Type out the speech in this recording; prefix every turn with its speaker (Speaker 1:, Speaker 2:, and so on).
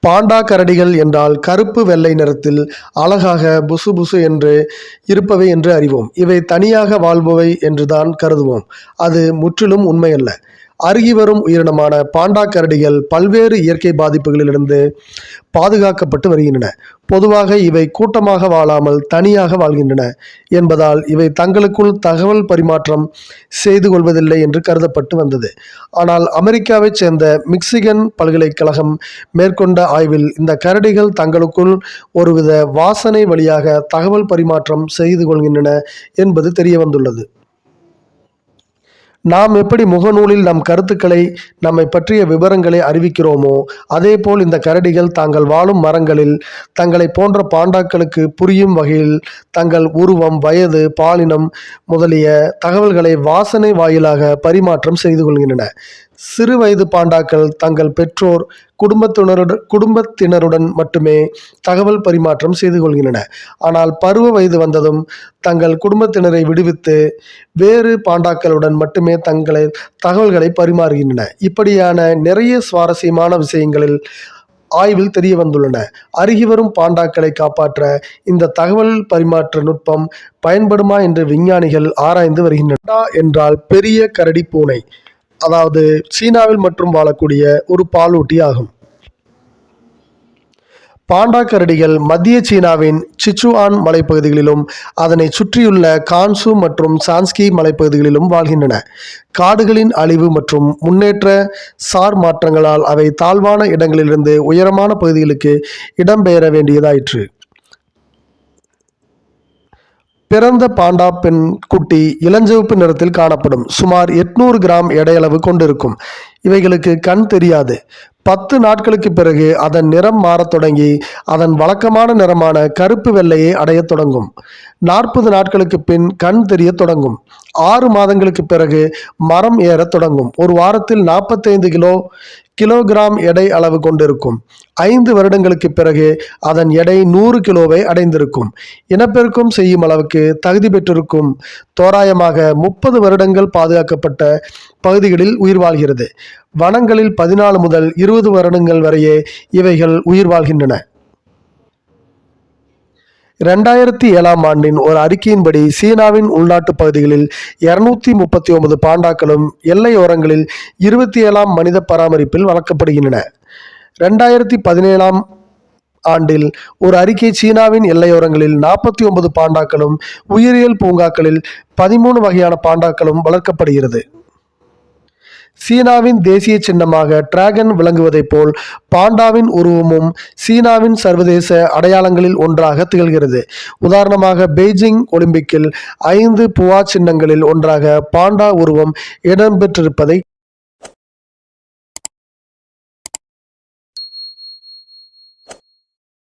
Speaker 1: பாண்டா கரடிகள் என்றால் கருப்பு வெள்ளை நிறத்தில் அழகாக புசு புசு என்று இருப்பவை என்று அறிவோம். இவை தனியாக வாழ்பவை என்றுதான் கருதுவோம். அது முற்றிலும் உண்மையல்ல. அருகி வரும் உயிரினமான பாண்டா கரடிகள் பல்வேறு இயற்கை பாதிப்புகளிலிருந்து பாதுகாக்கப்பட்டு வருகின்றன. பொதுவாக இவை கூட்டமாக வாழாமல் தனியாக வாழ்கின்றன என்பதால் இவை தங்களுக்குள் தகவல் பரிமாற்றம் செய்து கொள்வதில்லை என்று கருதப்பட்டு வந்தது. ஆனால் அமெரிக்காவைச் சேர்ந்த மிச்சிகன் பல்கலைக்கழகம் மேற்கொண்ட ஆய்வில் இந்த கரடிகள் தங்களுக்குள் ஒருவித வாசனை வழியாக தகவல் பரிமாற்றம் செய்து கொள்கின்றன என்பது தெரியவந்துள்ளது. நாம் எப்படி முகநூலில் நம் கருத்துக்களை, நம்மை பற்றிய விவரங்களை அறிவிக்கிறோமோ, அதேபோல் இந்த கரடிகள் தாங்கள் வாழும் மரங்களில் தங்களை போன்ற பாண்டாக்களுக்கு புரியும் வகையில் தங்கள் உருவம், வயது, பாலினம் முதலிய தகவல்களை வாசனை வாயிலாக பரிமாற்றம் செய்து கொள்கின்றன. சிறு வயது பாண்டாக்கள் தங்கள் பெற்றோர், குடும்பத்தினருடன் மட்டுமே தகவல் பரிமாற்றம் செய்து கொள்கின்றன. ஆனால் பருவ வயது வந்ததும் தங்கள் குடும்பத்தினரை விடுவித்து வேறு பாண்டாக்களுடன் மட்டுமே தகவல்களை பரிமாறுகின்றன. இப்படியான நிறைய சுவாரஸ்யமான விஷயங்களில் ஆய்வில் தெரிய வந்துள்ளன. அருகி வரும் பாண்டாக்களை காப்பாற்ற இந்த தகவல் பரிமாற்ற நுட்பம் பயன்படுமா என்று விஞ்ஞானிகள் ஆராய்ந்து வருகின்றனர். பாண்டா என்றால் பெரிய கரடி பூனை, அதாவது சீனாவில் மற்றும் வாழக்கூடிய ஒரு பாலூட்டி ஆகும். பாண்டா கரடிகள் மத்திய சீனாவின் சிச்சுவான் மலைப்பகுதிகளிலும் அதனை சுற்றியுள்ள கான்சு மற்றும் சான்ஸ்கி மலைப்பகுதிகளிலும் வாழ்கின்றன. காடுகளின் அழிவு மற்றும் முன்னேற்ற சார் மாற்றங்களால் அவை தாழ்வான இடங்களிலிருந்து உயரமான பகுதிகளுக்கு இடம்பெயர வேண்டியதாயிற்று. பிறந்த பாண்டா பெண் குட்டி இளஞ்சிவப்பு நிறத்தில் காணப்படும். சுமார் 800 கிராம் எடையளவு கொண்டிருக்கும். இவைகளுக்கு கண் தெரியாது. 10 நாட்களுக்கு பிறகு அதன் நிறம் மாறத் தொடங்கி அதன் வழக்கமான நிறமான கருப்பு வெள்ளையை அடையத் தொடங்கும். 40 நாட்களுக்கு பின் கண் தெரிய தொடங்கும். 6 மாதங்களுக்கு பிறகு மரம் ஏறத் தொடங்கும். ஒரு வாரத்தில் 45 கிலோகிராம் எடை அளவு கொண்டிருக்கும். 5 வருடங்களுக்கு பிறகு அதன் எடை 100 கிலோவை அடைந்திருக்கும். இனப்பெருக்கம் செய்யும் அளவுக்கு தகுதி பெற்றிருக்கும். தோராயமாக 30 வருடங்கள் பாதுகாக்கப்பட்ட பகுதிகளில் உயிர் வாழ்கிறது. வனங்களில் 14 முதல் 20 வருடங்கள் வரையே இவைகள் உயிர் வாழ்கின்றன. 2007ஆம் ஆண்டின் ஒரு அறிக்கையின்படி சீனாவின் உள்நாட்டு பகுதிகளில் 239 பாண்டாக்களும் எல்லையோரங்களில் 27ஆம் மனித பராமரிப்பில் வளர்க்கப்படுகின்றன. 2017ஆம் ஆண்டில் ஒரு அறிக்கை சீனாவின் எல்லையோரங்களில் 49 பாண்டாக்களும் உயிரியல் பூங்காக்களில் 13 வகையான பாண்டாக்களும் வளர்க்கப்படுகிறது. சீனாவின் தேசிய சின்னமாக டிராகன் விளங்குவதைப் போல் பாண்டாவின் உருவமும் சீனாவின் சர்வதேச அடையாளங்களில் ஒன்றாக திகழ்கிறது. உதாரணமாக பெய்ஜிங் ஒலிம்பிக்கில் 5 புவா சின்னங்களில் ஒன்றாக பாண்டா உருவம் இடம்பெற்றிருப்பதை